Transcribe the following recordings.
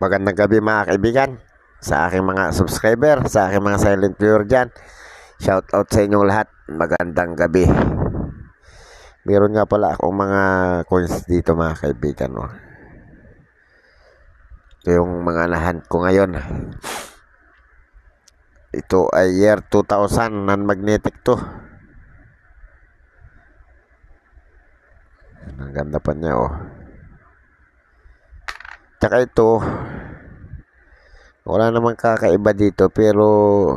Magandang gabi mga kaibigan, sa aking mga subscriber, sa aking mga silent viewer dyan. Shout out sa inyong lahat, magandang gabi. Meron nga pala akong mga coins dito mga kaibigan. Ito yung mga nahunt ko ngayon. Ito ay year 2000, non-magnetic to. Ang ganda pa niya Tsaka ito, wala namang kakaiba dito, pero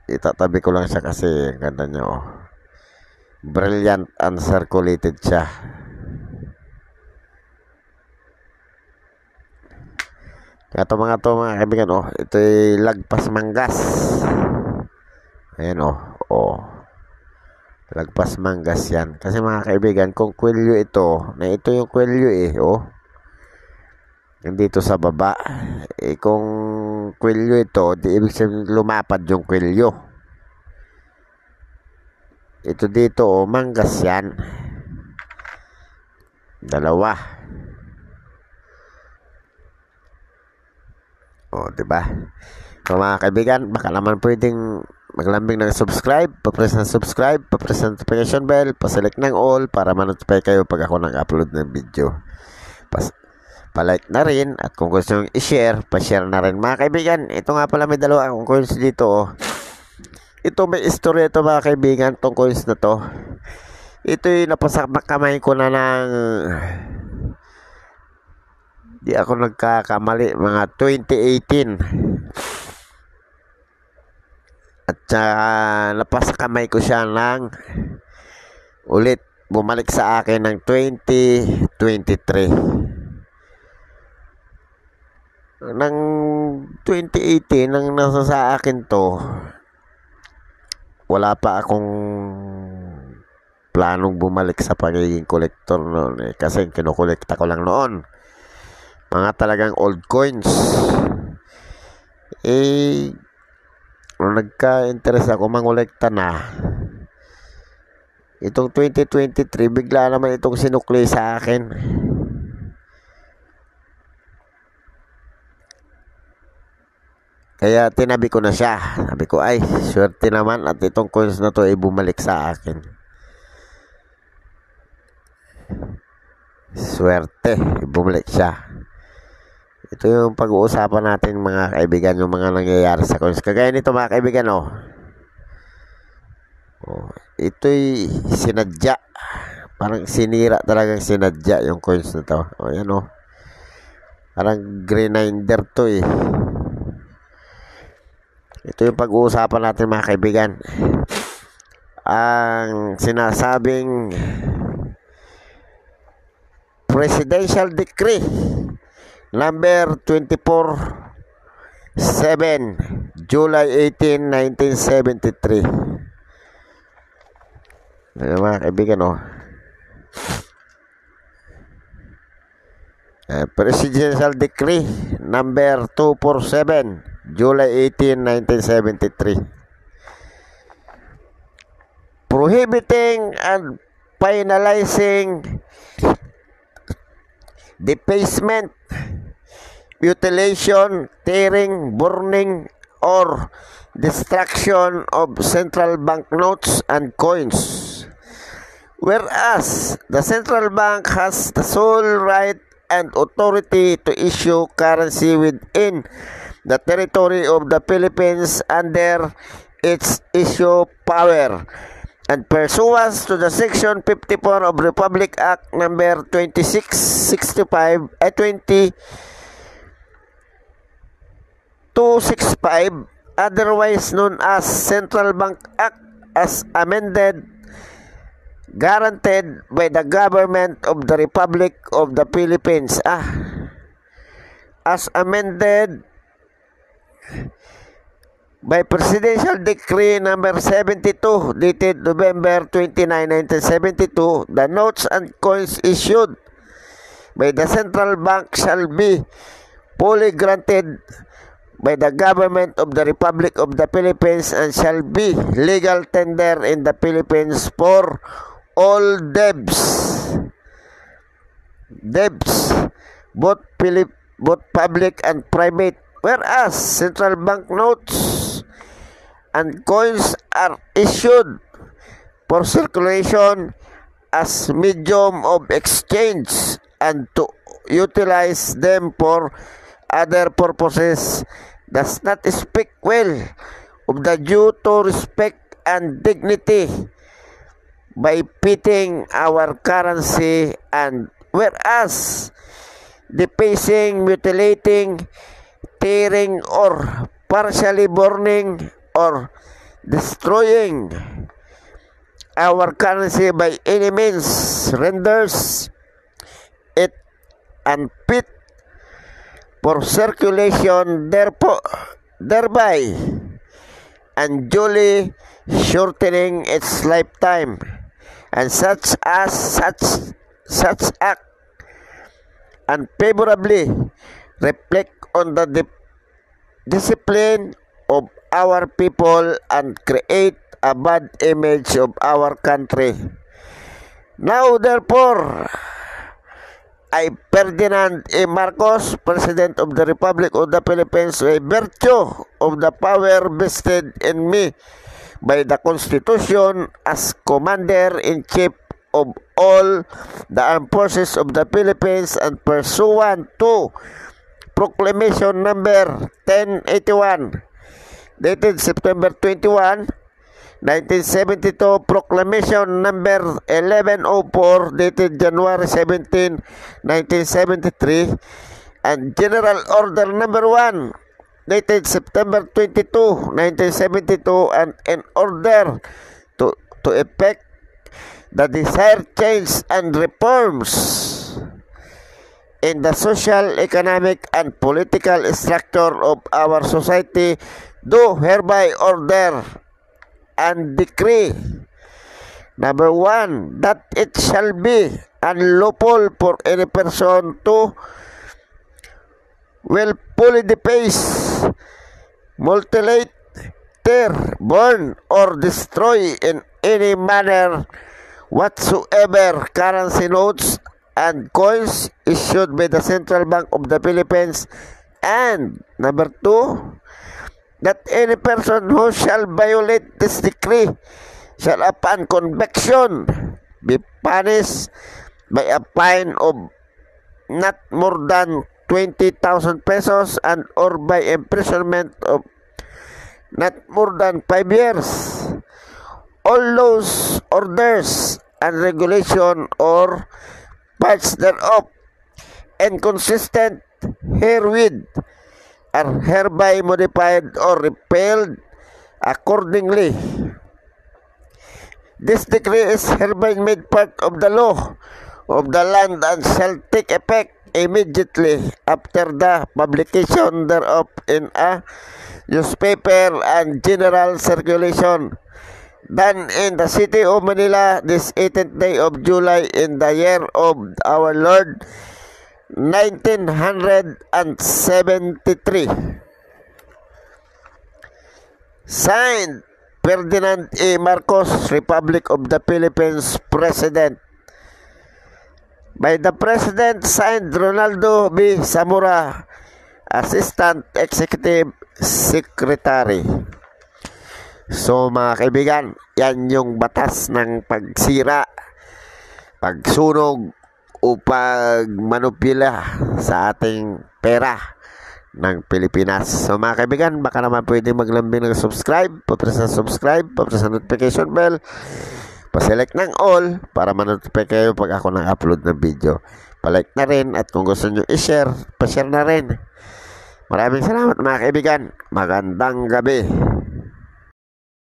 itatabi ko lang siya kasi ang ganda niya Brilliant uncirculated siya. Ito mga kaibigan ito ay lagpas manggas. Ayan lagpas manggas yan. Kasi mga kaibigan, kung kwelyo ito, na ito yung kwelyo nandito sa baba, kung kwelyo ito, di ibig sabihin lumapad yung kwelyo. Ito dito manggas yan. Dalawa. Diba? So mga kaibigan, baka naman pwedeng maglambing ng subscribe, pa-press ng subscribe, pa-press ng notification bell, pa-select ng all para ma-notify kayo pag ako nag-upload ng video. Pa-like na rin, at kung gusto nyo i-share, pa-share na rin mga kaibigan. Ito nga pala, may dalawa akong coins dito Ito may istorya ito mga kaibigan, itong coins na to. Ito yung napasak na kamay ko na ng, di ako nagkakamali, mga 2018. At napasak kamay ko siya ng ulit, bumalik sa akin ng 2023. Nang 2018 nang nasa sa akin to, wala pa akong planong bumalik sa pagiging collector noon kasi kinukolekta ko lang noon mga talagang old coins. Nung nagka-interest ako mangolekta na itong 2023, bigla naman itong sinukli sa akin. Kaya tinabi ko na siya. Sabi ko, ay, swerte naman at itong coins na to ay bumalik sa akin. Swerte, bumalik siya. Ito yung pag-uusapan natin mga kaibigan, yung mga nangyayari sa coins. Kagaya nito mga kaibigan, ito'y sinadya. Parang sinira talagang sinadya yung coins na to. Yan parang grinder to Ito yung pag-uusapan natin mga kaibigan. Ang sinasabing Presidential Decree number 24/7 July 18, 1973. Mga kaibigan Presidential Decree number 247 July 18, 1973, prohibiting and penalizing defacement, mutilation, tearing, burning, or destruction of central bank notes and coins. Whereas the central bank has the sole right and authority to issue currency within the territory of the Philippines under its issue power and pursuant to the Section 54 of Republic Act number 265, otherwise known as Central Bank Act as amended, guaranteed by the government of the Republic of the Philippines. As amended by Presidential Decree number 72 dated November 29, 1972, the notes and coins issued by the central bank shall be fully granted by the government of the Republic of the Philippines and shall be legal tender in the Philippines for all debts, both both public and private, whereas central bank notes and coins are issued for circulation as medium of exchange and to utilize them for other purposes does not speak well of the due to respect and dignity by pitting our currency, and whereas defacing, mutilating, tearing or partially burning or destroying our currency by any means renders it unfit for circulation, thereby unduly shortening its lifetime, and such act unfavorably reflect on the discipline of our people and create a bad image of our country. Now, therefore, I, Ferdinand A. Marcos, President of the Republic of the Philippines, by virtue of the power vested in me by the Constitution as Commander-in-Chief of all the armed forces of the Philippines and pursuant to Proclamation number 1081 dated September 21, 1972, Proclamation number 1104 dated January 17, 1973, and General Order number 1 dated September 22, 1972, and in order to effect the desired change and reforms in the social, economic, and political structure of our society, do hereby order and decree, number 1, that it shall be unlawful for any person to willfully deface, mutilate, tear, burn, or destroy in any manner whatsoever currency notes and coins issued by the Central Bank of the Philippines, and number 2, that any person who shall violate this decree shall upon conviction be punished by a fine of not more than 20,000 pesos and or by imprisonment of not more than 5 years. All laws, orders, and regulation or parts thereof inconsistent herewith are hereby modified or repealed accordingly. This decree is hereby made part of the law of the land and shall take effect immediately after the publication thereof in a newspaper and general circulation, done in the city of Manila this 18th day of July in the year of our Lord 1973. Signed, Ferdinand A. Marcos, Republic of the Philippines President. By the President, signed Ronaldo B. Zamora, Assistant Executive Secretary. So mga kaibigan, yan yung batas ng pagsira, pagsunog o pagmanupila sa ating pera ng Pilipinas. So mga kaibigan, baka naman pwede maglambing ng subscribe, papress ng subscribe, papress ng notification bell, paselect ng all para ma-notify kayo pag ako nang-upload ng video. Palike na rin at kung gusto nyo i-share, pa-share na rin. Maraming salamat mga kaibigan. Magandang gabi.